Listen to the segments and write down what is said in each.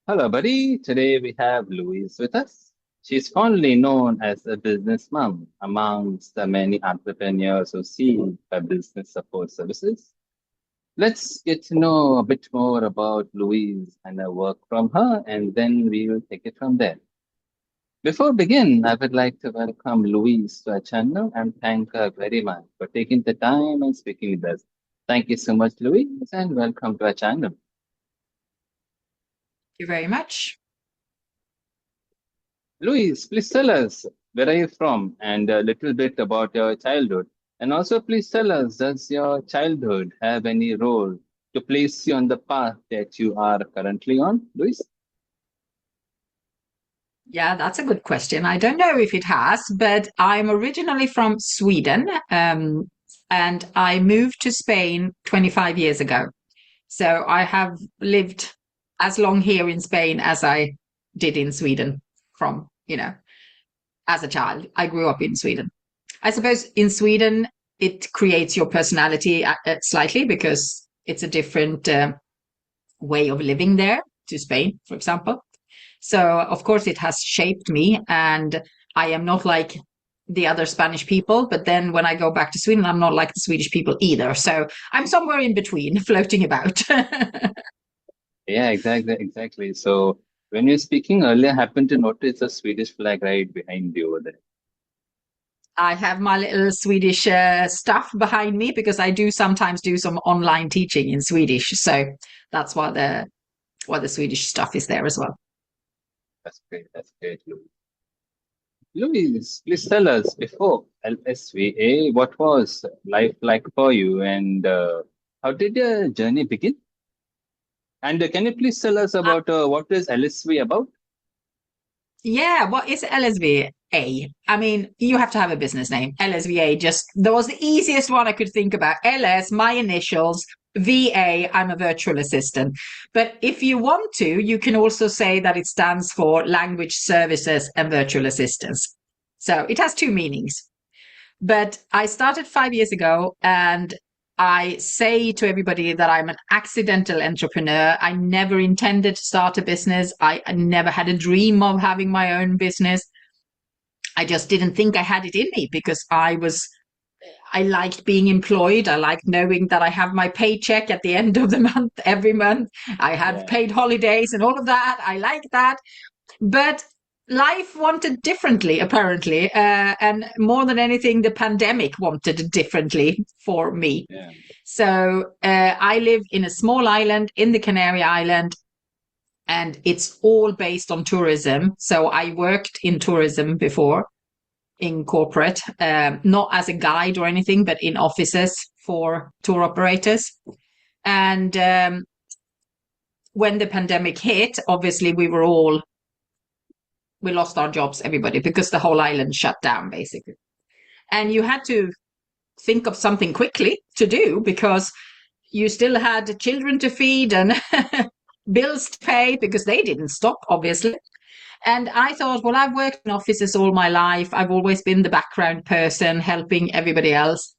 Hello, buddy. Today we have Louise with us. She's fondly known as a business mom amongst the many entrepreneurs who seek her business support services. Let's get to know a bit more about Louise and her work from her, and then we will take it from there. Before we begin, I would like to welcome Louise to our channel and thank her very much for taking the time and speaking with us. Thank you so much, Louise, and welcome to our channel. You very much. Louise, please tell us where are you from and a little bit about your childhood. And also, please tell us, does your childhood have any role to place you on the path that you are currently on, Louise? Yeah, that's a good question. I don't know if it has, but I'm originally from Sweden, and I moved to Spain 25 years ago. So I have lived as long here in Spain as I did in Sweden from, as a child. I grew up in Sweden. I suppose in Sweden, it creates your personality slightly because it's a different way of living there to Spain, for example. So, of course, it has shaped me, and I am not like the other Spanish people. But then when I go back to Sweden, I'm not like the Swedish people either. So I'm somewhere in between, floating about. Yeah, exactly. So, when you're speaking earlier, I happened to notice a Swedish flag right behind you over there. I have my little Swedish stuff behind me because I do sometimes do some online teaching in Swedish. So that's why the Swedish stuff is there as well. That's great. That's great, Louise. Louise, please tell us before LSVA, what was life like for you and how did your journey begin? And can you please tell us about what is LSV about? Yeah, what is LSVA? I mean, you have to have a business name. LSVA just that was the easiest one I could think about. LS, my initials, VA, I'm a virtual assistant. But if you want to, you can also say that it stands for language services and virtual assistants. So it has two meanings. But I started 5 years ago, and I say to everybody that I'm an accidental entrepreneur. I never intended to start a business. I never had a dream of having my own business. I just didn't think I had it in me because I liked being employed. I liked knowing that I have my paycheck at the end of the month, every month. I have Yeah, paid holidays and all of that. I like that. But life wanted differently, apparently. And more than anything, the pandemic wanted differently for me. yeah. So I live in a small island in the Canary Island, and it's all based on tourism. So I worked in tourism before in corporate, not as a guide or anything, but in offices for tour operators. And when the pandemic hit, obviously we lost our jobs, everybody, because the whole island shut down, basically. And you had to think of something quickly to do because you still had children to feed and bills to pay because they didn't stop, obviously. And I thought, well, I've worked in offices all my life. I've always been the background person helping everybody else.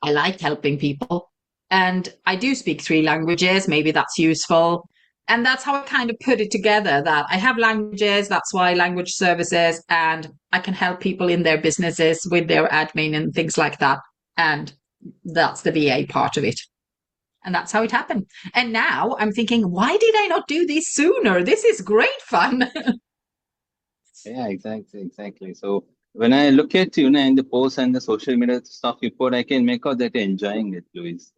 I like helping people. And I do speak three languages. Maybe that's useful. And that's how I kind of put it together that I have languages. That's why language services, and I can help people in their businesses with their admin and things like that. And that's the VA part of it. And that's how it happened. And now I'm thinking, why did I not do this sooner? This is great fun. Yeah, exactly. So when I look at you know in the posts and the social media stuff you put, I can make out that you're enjoying it, Louise.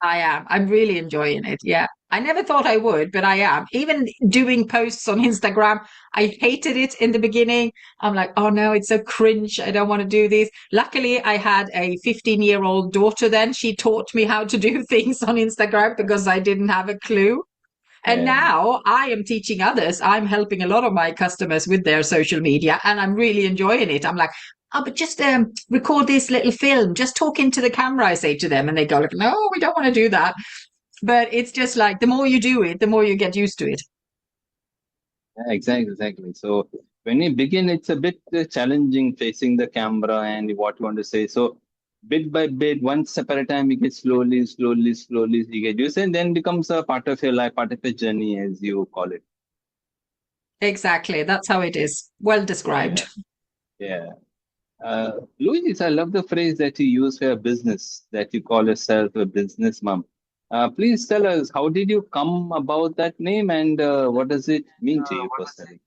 I am. I'm really enjoying it. Yeah. I never thought I would, but I am. Even doing posts on Instagram, I hated it in the beginning. I'm like, oh no, it's so cringe. I don't want to do this. Luckily, I had a 15-year-old daughter then. She taught me how to do things on Instagram because I didn't have a clue. And Yeah, now I am teaching others. I'm helping a lot of my customers with their social media, and I'm really enjoying it. I'm like, oh, but just record this little film. Just talk into the camera, I say to them. And they go like, no, we don't want to do that. But it's just like the more you do it, the more you get used to it. yeah, exactly. So when you begin, it's a bit challenging facing the camera and what you want to say. So bit by bit, one step at a time, you get slowly, you get used, and then becomes a part of your life, part of your journey, as you call it. Exactly. That's how it is. Well Yeah, described. yeah. Louise, I love the phrase that you use for your business, that you call yourself a business mom. Please tell us, how did you come about that name, and what does it mean to you personally?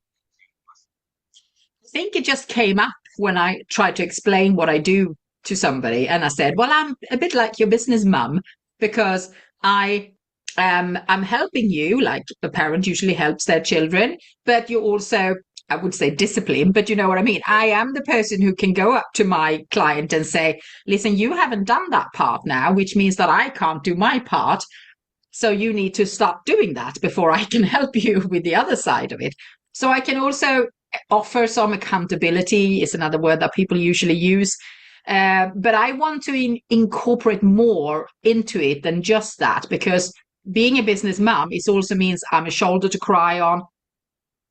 I think it just came up when I tried to explain what I do to somebody. And I said, well, I'm a bit like your business mum because I'm helping you, like a parent usually helps their children, but you also, I would say discipline, but you know what I mean. I am the person who can go up to my client and say, listen, you haven't done that part now, which means that I can't do my part. So you need to start doing that before I can help you with the other side of it. So I can also offer some accountability, is another word that people usually use. But I want to incorporate more into it than just that, because being a business mom, it also means I'm a shoulder to cry on.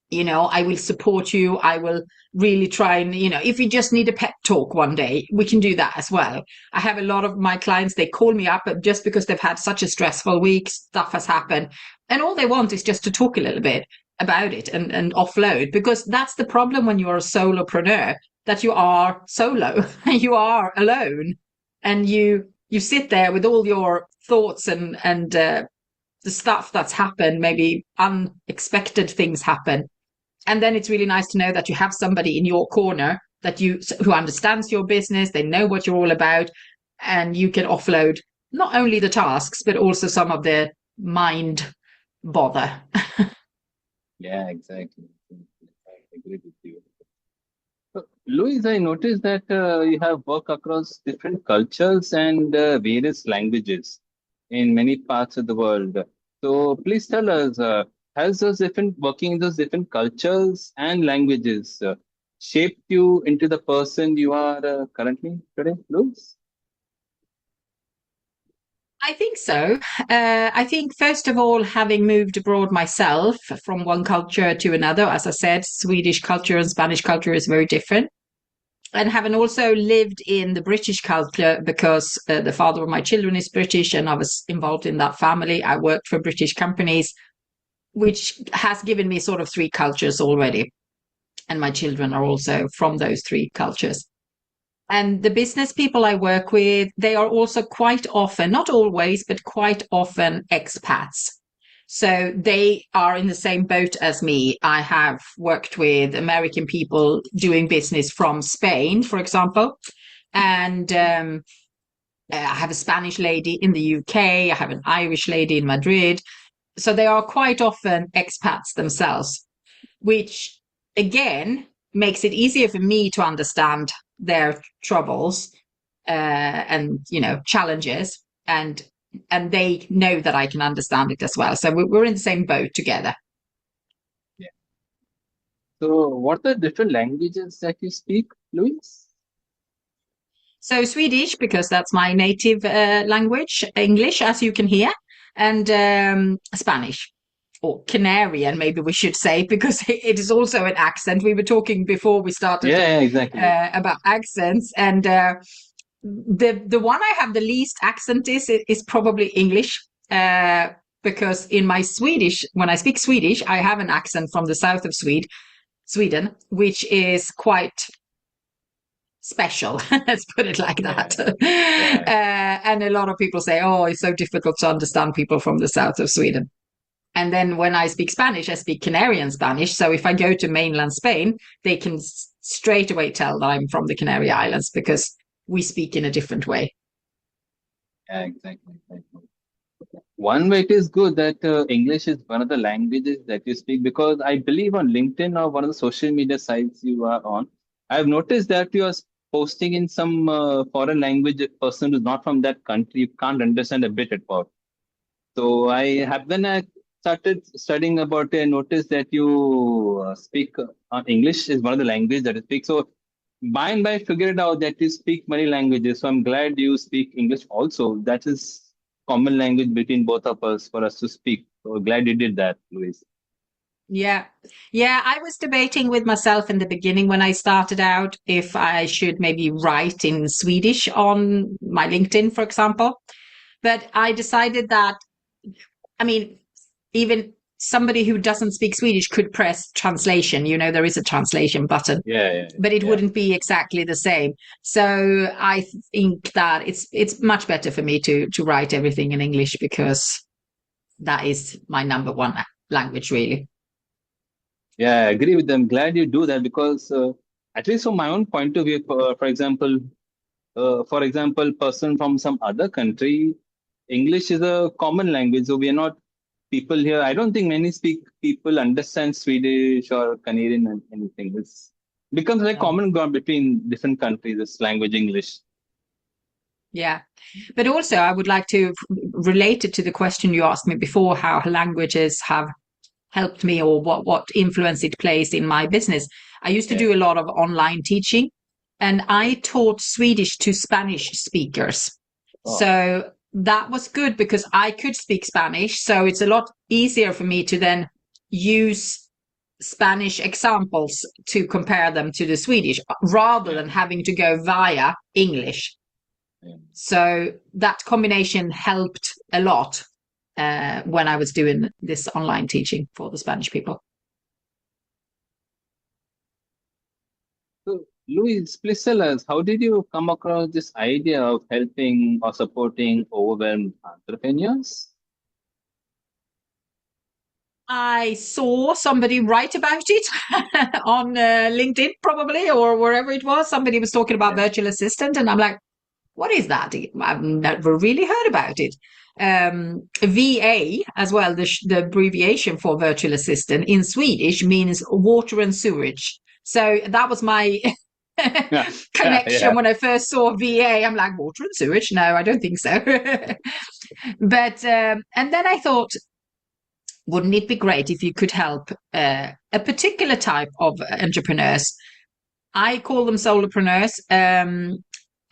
You know, I will support you. I will really try and, you know, if you just need a pep talk one day, we can do that as well. I have a lot of my clients, they call me up just because they've had such a stressful week, stuff has happened, and all they want is just to talk a little bit about it and offload, because that's the problem when you're a solopreneur, that you are solo, you are alone, and you sit there with all your thoughts and the stuff that's happened, maybe unexpected things happen, and then it's really nice to know that you have somebody in your corner that you who understands your business, they know what you're all about, and you can offload not only the tasks but also some of the mind bother. Yeah, exactly. I agree with you. So, Louise, I noticed that you have worked across different cultures and various languages in many parts of the world. So please tell us, has those different working in those different cultures and languages shaped you into the person you are currently today, Louise? I think so. I think, first of all, having moved abroad myself from one culture to another, as I said, Swedish culture and Spanish culture is very different. And having also lived in the British culture, because the father of my children is British and I was involved in that family, I worked for British companies, which has given me sort of three cultures already. And my children are also from those three cultures. And the business people I work with, they are also quite often, not always, but quite often expats. So they are in the same boat as me. I have worked with American people doing business from Spain, for example. And I have a Spanish lady in the UK. I have an Irish lady in Madrid. So they are quite often expats themselves, which again makes it easier for me to understand their troubles and challenges, and they know that I can understand it as well. So we're in the same boat together. Yeah. So what are different languages that you speak, Louise? So Swedish, because that's my native language, English, as you can hear, and Spanish, or Canarian, maybe we should say, because it is also an accent. We were talking before we started Yeah, exactly. about accents, and the one I have the least accent is probably English. Because in my Swedish, when I speak Swedish, I have an accent from the south of Sweden, which is quite special. Let's put it like Yeah, that. yeah. And a lot of people say, "Oh, it's so difficult to understand people from the south of Sweden." And then when I speak Spanish, I speak Canarian Spanish. So if I go to mainland Spain, they can straight away tell that I'm from the Canary Islands because we speak in a different way. Yeah, exactly. One way it is good that English is one of the languages that you speak, because I believe on LinkedIn or one of the social media sites you are on, I've noticed that you are posting in some foreign language. A person who's not from that country can't understand a bit at all. So when I started studying about it, I noticed that you speak English is one of the languages that you speak. So by and by, I figured out that you speak many languages. So I'm glad you speak English also. That is common language between both of us for us to speak. So glad you did that, Louise. Yeah. Yeah, I was debating with myself in the beginning when I started out if I should maybe write in Swedish on my LinkedIn, for example. But I decided that, I mean, even somebody who doesn't speak Swedish could press translation. You know, there is a translation button, Yeah, yeah, but it yeah. wouldn't be exactly the same. So I think that it's much better for me to write everything in English because that is my number one language, really. Yeah, I agree with them. Glad you do that because, at least from my own point of view, for example, person from some other country, English is a common language. So we are not people here. I don't think many speak people understand Swedish or Canadian and anything. It's becomes like No. common ground between different countries. This language, English. Yeah. But also, I would like to relate it to the question you asked me before, how languages have helped me or what influence it plays in my business. I used to Yeah. do a lot of online teaching and I taught Swedish to Spanish speakers. Oh, So that was good because I could speak Spanish. So it's a lot easier for me to then use Spanish examples to compare them to the Swedish rather yeah. than having to go via English. Yeah. So that combination helped a lot when I was doing this online teaching for the Spanish people. So, Louis, please tell us, how did you come across this idea of helping or supporting overwhelmed entrepreneurs? I saw somebody write about it on LinkedIn, probably, or wherever it was. Somebody was talking about Yeah. virtual assistant, and I'm like, what is that? I've never really heard about it. VA as well, the abbreviation for virtual assistant in Swedish means water and sewage. So that was my Yeah. connection Yeah. when I first saw VA. I'm like, water and sewage? No, I don't think so. But, and then I thought, wouldn't it be great if you could help a particular type of entrepreneurs? I call them solopreneurs.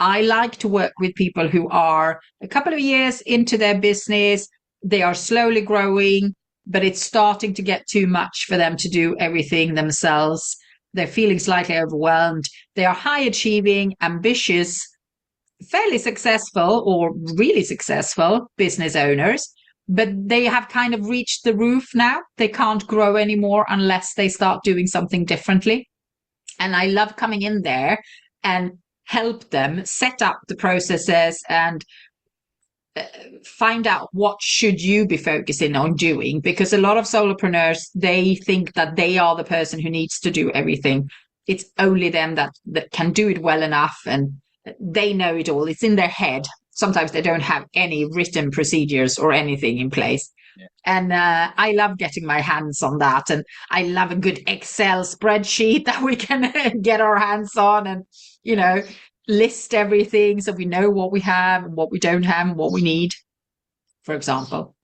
I like to work with people who are a couple of years into their business. They are slowly growing, but it's starting to get too much for them to do everything themselves. They're feeling slightly overwhelmed. They are high achieving, ambitious, fairly successful or really successful business owners, but they have kind of reached the roof now. They can't grow anymore unless they start doing something differently. And I love coming in there and help them set up the processes and find out what should you be focusing on doing, because a lot of solopreneurs, they think that they are the person who needs to do everything. It's only them that can do it well enough and they know it all. It's in their head. Sometimes they don't have any written procedures or anything in place. Yeah. And I love getting my hands on that. And I love a good Excel spreadsheet that we can get our hands on and, you Yeah. know, list everything so we know what we have and what we don't have and what we need, for example.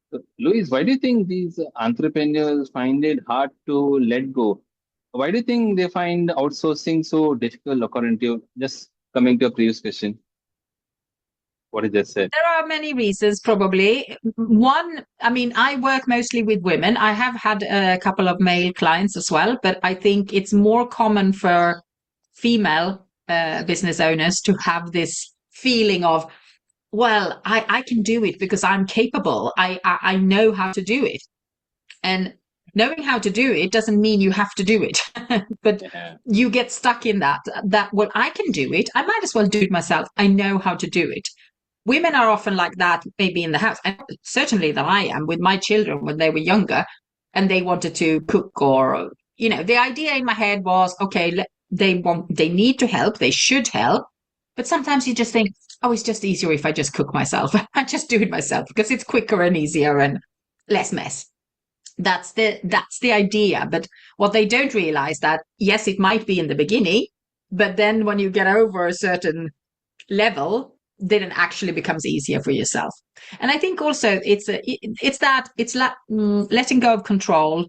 So, Louis, why do you think these entrepreneurs find it hard to let go? Why do you think they find outsourcing so difficult, according to you? Just coming to a previous question, what you just said. There are many reasons, probably. One, I mean, I work mostly with women. I have had a couple of male clients as well, but I think it's more common for female business owners to have this feeling of, well, I can do it because I'm capable. I know how to do it. And knowing how to do it doesn't mean you have to do it. But Yeah. you get stuck in that, well, I can do it. I might as well do it myself. I know how to do it. Women are often like that, maybe in the house, and certainly that I am with my children when they were younger and they wanted to cook or, the idea in my head was, okay, they need to help. They should help. But sometimes you just think, oh, it's just easier if I just cook myself. I just do it myself because it's quicker and easier and less mess. That's the idea. But what they don't realize that, yes, it might be in the beginning, but then when you get over a certain level, then it actually becomes easier for yourself. And I think also it's letting go of control,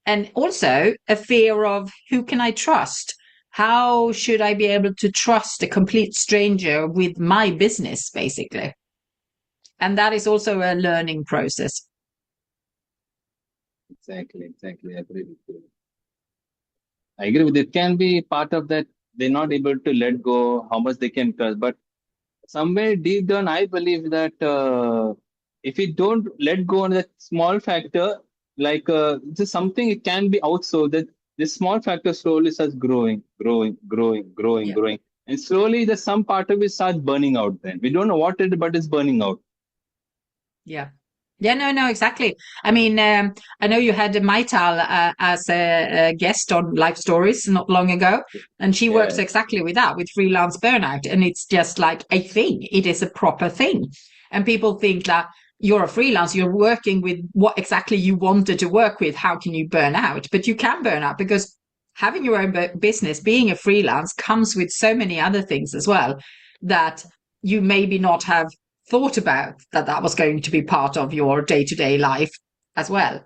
and also a fear of, who can I trust? How should I be able to trust a complete stranger with my business, basically? And that is also a learning process. Exactly. I agree with you. I agree with it. Can be part of that. They're not able to let go how much they can trust. But somewhere deep down, I believe that if we don't let go on that small factor, like just something it can be outsourced, that this small factor slowly starts Yeah. growing. And slowly the some part of it starts burning out then. We don't know what it is, but it's burning out. Yeah. Yeah, no, exactly. I mean, I know you had Maital as a guest on Life Stories not long ago, and she works Yeah, exactly with that, with freelance burnout. And it's just like a thing. It is a proper thing. And people think that you're a freelance, you're working with what exactly you wanted to work with. How can you burn out? But you can burn out because having your own business, being a freelance, comes with so many other things as well that you maybe not have thought about that was going to be part of your day-to-day life as well.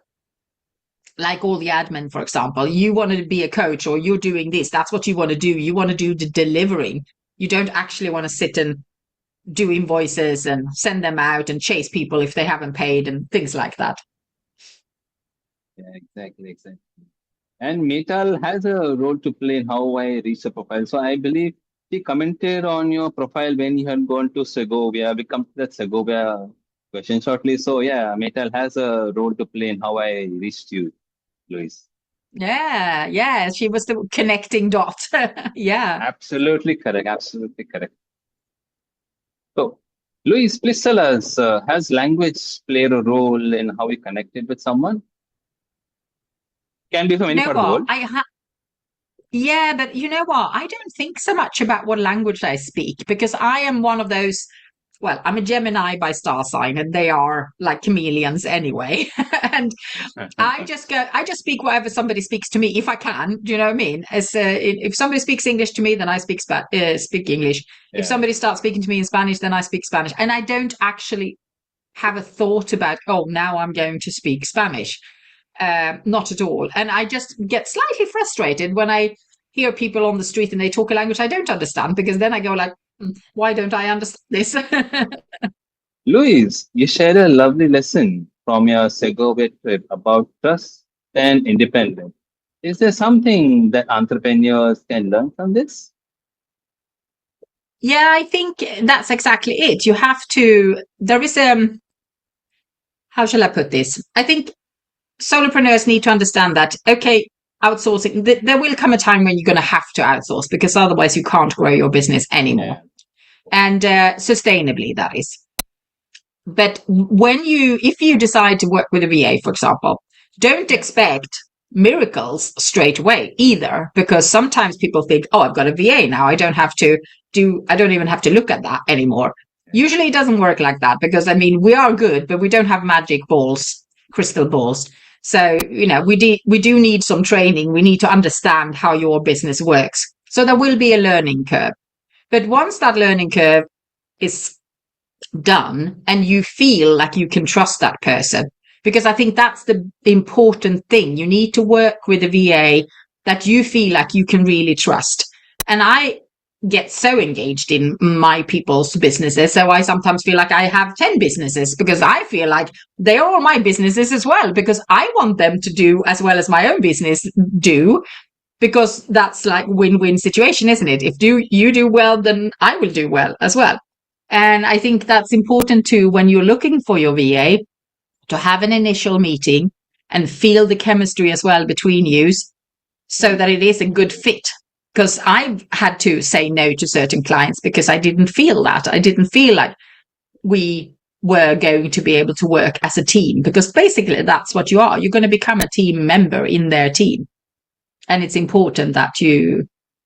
Like all the admin, for example, you want to be a coach or you're doing this, that's what you want to do. You want to do the delivering. You don't actually want to sit and do invoices and send them out and chase people if they haven't paid and things like that. yeah, exactly. And Metal has a role to play in how I reach the profile. So I believe he commented on your profile when you had gone to Segovia. We come to that Segovia question shortly. So yeah, Metal has a role to play in how I reached you, Luis. Yeah, she was the connecting dot. Yeah. Absolutely correct. So, Luis, please tell us, has language played a role in how we connected with someone? Can be from You any know part of the what? world. Yeah, but you know what? I don't think so much about what language I speak because I am one of those. Well, I'm a Gemini by star sign, and they are like chameleons anyway. And I just speak whatever somebody speaks to me if I can. Do you know what I mean? As if somebody speaks English to me, then I speak English. If Yeah. somebody starts speaking to me in Spanish, then I speak Spanish, and I don't actually have a thought about, oh, now I'm going to speak Spanish. Not at all. And I just get slightly frustrated when I hear people on the street and they talk a language I don't understand, because then I go like, why don't I understand this? Luis, you shared a lovely lesson from your Segovia trip about trust and independence. Is there something that entrepreneurs can learn from this? Yeah, I think that's exactly it. You have there is how shall I put this? I think solopreneurs need to understand that, okay, outsourcing, there will come a time when you're going to have to outsource because otherwise you can't grow your business anymore. Yeah. And sustainably, that is. But if you decide to work with a VA, for example, don't Yeah. expect miracles straight away either, because sometimes people think, oh, I've got a VA now. I don't even have to look at that anymore. Usually it doesn't work like that because, I mean, we are good, but we don't have magic balls, crystal balls. So, we do need some training. We need to understand how your business works. So there will be a learning curve. But once that learning curve is done and you feel like you can trust that person, because I think that's the important thing. You need to work with a VA that you feel like you can really trust. And I get so engaged in my people's businesses, so I sometimes feel like I have 10 businesses because I feel like they are all my businesses as well, because I want them to do as well as my own business do, because that's like win-win situation, isn't it? If you do well, then I will do well as well. And I think that's important too when you're looking for your VA, to have an initial meeting and feel the chemistry as well between you, so that it is a good fit. Because I've had to say no to certain clients because I didn't feel that. I didn't feel like we were going to be able to work as a team, because basically that's what you are. You're going to become a team member in their team. And it's important that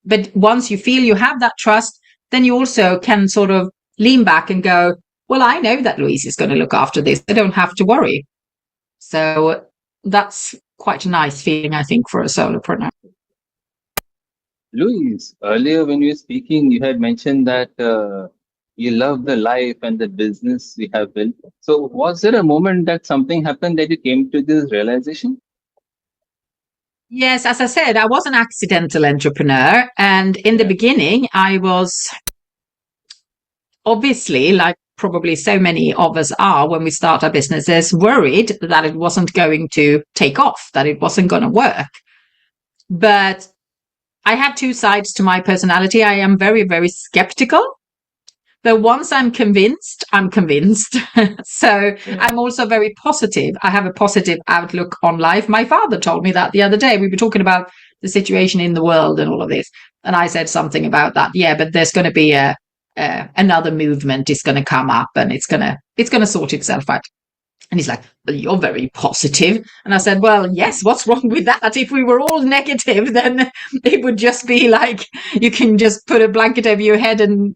but once you feel you have that trust, then you also can sort of lean back and go, well, I know that Louise is going to look after this. I don't have to worry. So that's quite a nice feeling, I think, for a solopreneur. Luis, earlier when you were speaking, you had mentioned that you love the life and the business we have built. So, was there a moment that something happened that you came to this realization? Yes, as I said, I was an accidental entrepreneur. And in the Yeah. beginning, I was obviously like probably so many of us are when we start our businesses, worried that it wasn't going to take off, that it wasn't going to work. But I have two sides to my personality. I am very, very skeptical. But once I'm convinced, I'm convinced. So I'm also very positive. I have a positive outlook on life. My father told me that the other day. We were talking about the situation in the world and all of this. And I said something about that. Yeah, but there's going to be another movement is going to come up, and it's going to sort itself out. And he's like, well, you're very positive. And I said, well, yes, what's wrong with that? If we were all negative, then it would just be like, you can just put a blanket over your head and,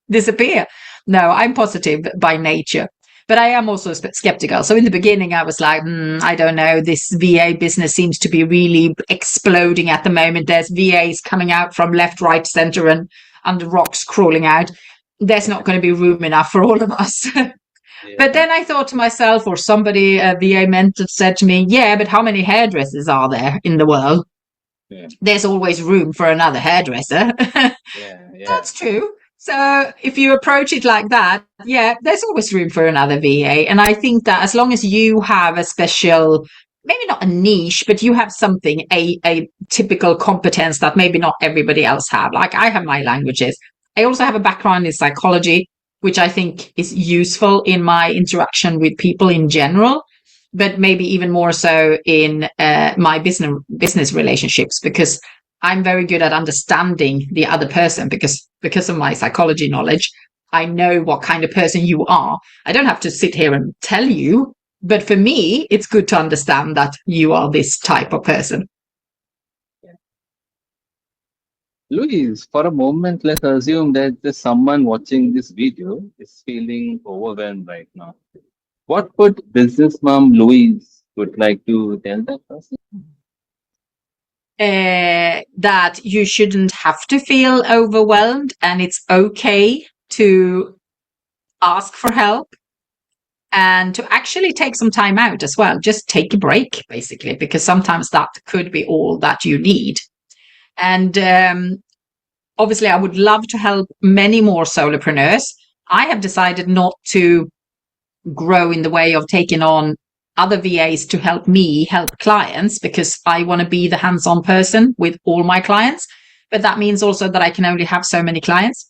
disappear. No, I'm positive by nature, but I am also skeptical. So in the beginning, I was like, I don't know, this VA business seems to be really exploding at the moment. There's VAs coming out from left, right, center, and under rocks crawling out. There's not going to be room enough for all of us. But then I thought to myself, or somebody, a VA mentor said to me, yeah, but how many hairdressers are there in the world? There's always room for another hairdresser. That's true. So if you approach it like that, there's always room for another VA. And I think that as long as you have a special, maybe not a niche, but you have something, a typical competence that maybe not everybody else have. Like I have my languages. I also have a background in psychology, which I think is useful in my interaction with people in general, but maybe even more so in my business relationships, because I'm very good at understanding the other person because of my psychology knowledge. I know what kind of person you are. I don't have to sit here and tell you, but for me, it's good to understand that you are this type of person. Louise, for a moment, let's assume that there's someone watching this video is feeling overwhelmed right now. What would business mom Louise would like to tell that person? That you shouldn't have to feel overwhelmed, and it's okay to ask for help and to actually take some time out as well. Just take a break, basically, because sometimes that could be all that you need. And obviously, I would love to help many more solopreneurs. I have decided not to grow in the way of taking on other VAs to help me help clients, because I want to be the hands-on person with all my clients. But that means also that I can only have so many clients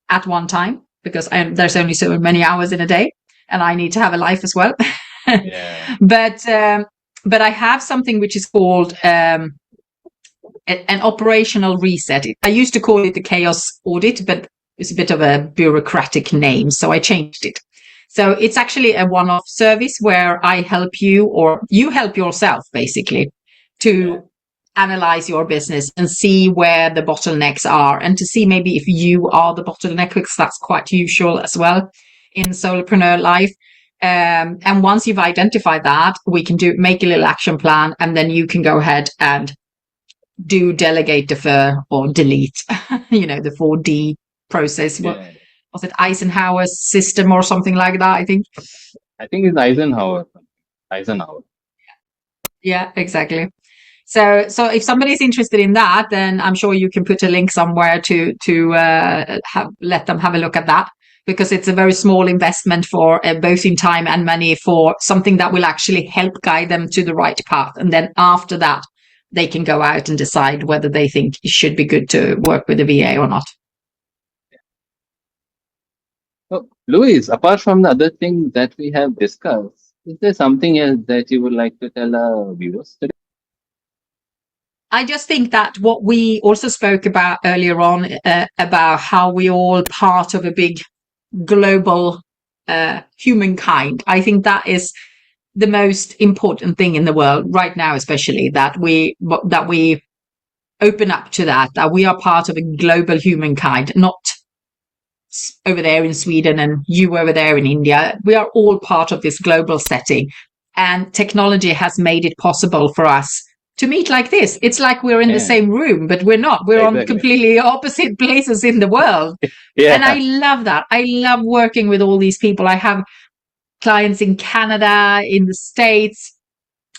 at one time, because there's only so many hours in a day, and I need to have a life as well. But I have something which is called an operational reset. I used to call it the chaos audit, but it's a bit of a bureaucratic name, so I changed it. So it's actually a one-off service where I help you, or you help yourself, basically, to analyze your business and see where the bottlenecks are, and to see maybe if you are the bottleneck, because that's quite usual as well in solopreneur life. And once you've identified that, we can make a little action plan, and then you can go ahead and do delegate, defer, or delete, the 4D process. Was it Eisenhower's system or something like that? I think it's Eisenhower. Yeah, exactly. So if somebody's interested in that, then I'm sure you can put a link somewhere to let them have a look at that, because it's a very small investment for both in time and money for something that will actually help guide them to the right path. And then after that, they can go out and decide whether they think it should be good to work with a VA or not. So, Louise, apart from the other things that we have discussed, is there something else that you would like to tell our viewers today? I just think that what we also spoke about earlier on, about how we're all part of a big global humankind, I think that is the most important thing in the world right now, especially that we open up to that we are part of a global humankind, not over there in Sweden and you over there in India. We are all part of this global setting, and technology has made it possible for us to meet like this. It's like we're in the same room, but we're not. We're on completely opposite places in the world. And I love that. I love working with all these people. I have clients in Canada, in the States,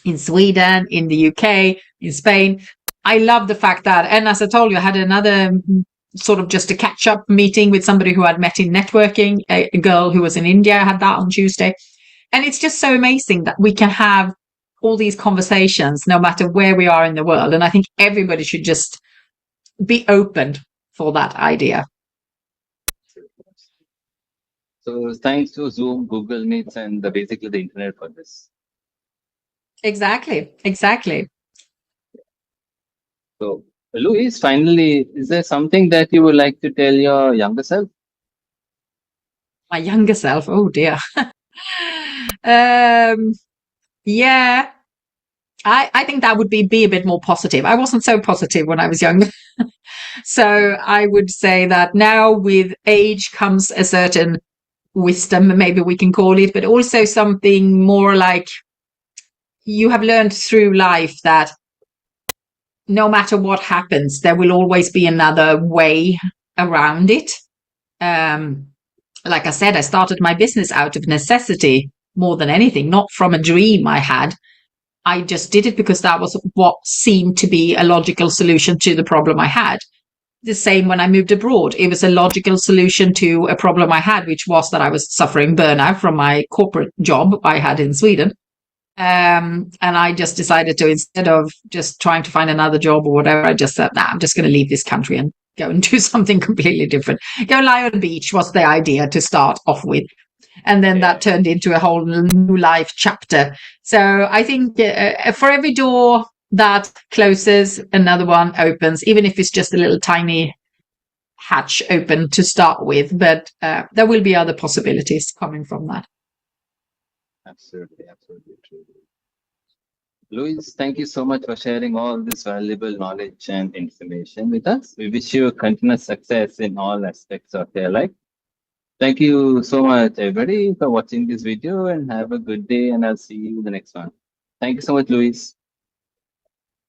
in Sweden, in the UK, in Spain. I love the fact that, and as I told you, I had another sort of just a catch-up meeting with somebody who I'd met in networking. A girl who was in India had that on Tuesday. And it's just so amazing that we can have all these conversations no matter where we are in the world. And I think everybody should just be open for that idea. So thanks to Zoom, Google Meets, and basically the internet for this. Exactly. So, Louise, finally, is there something that you would like to tell your younger self? My younger self, oh dear. Yeah, I think that would be a bit more positive. I wasn't so positive when I was younger. So I would say that now with age comes a certain wisdom, maybe we can call it, but also something more like you have learned through life that no matter what happens, there will always be another way around it. Like I said, I started my business out of necessity more than anything, not from a dream I had. I just did it because that was what seemed to be a logical solution to the problem I had. The same when I moved abroad. It was a logical solution to a problem I had, which was that I was suffering burnout from my corporate job I had in Sweden. And I just decided to, instead of just trying to find another job or whatever, I just said, nah, I'm just going to leave this country and go and do something completely different. Go lie on the beach was the idea to start off with. And then that turned into a whole new life chapter. So I think for every door that closes, another one opens, even if it's just a little tiny hatch open to start with. But there will be other possibilities coming from that. Absolutely true. Louise, thank you so much for sharing all this valuable knowledge and information with us. We wish you continuous success in all aspects of your life. Thank you so much, everybody, for watching this video, and have a good day, and I'll see you in the next one. Thank you so much, Louise.